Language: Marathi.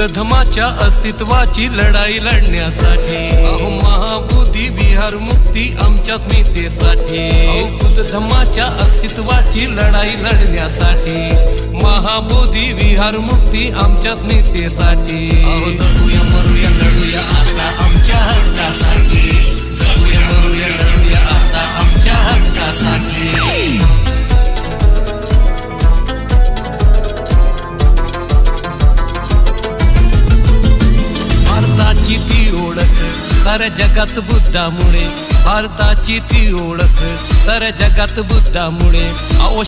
धर्माच्या अस्तित्वाची लढाई लढण्यासाठी अहो महाबोधी विहार मुक्ती आमच्या स्मितेसाठी बुद्ध धर्माच्या अस्तित्वाची लढाई लढण्यासाठी महाबोधी विहार मुक्ती आमच्या स्मितेसाठी अहो जगूया मरूया लढूया आता आमच्या हक्कासाठी जगूया मरूया लढूया आता आमच्या हक्कासाठी साऱ्या जगात बुद्धामुळे भारताची ती ओळख साऱ्या जगात बुद्धामुळे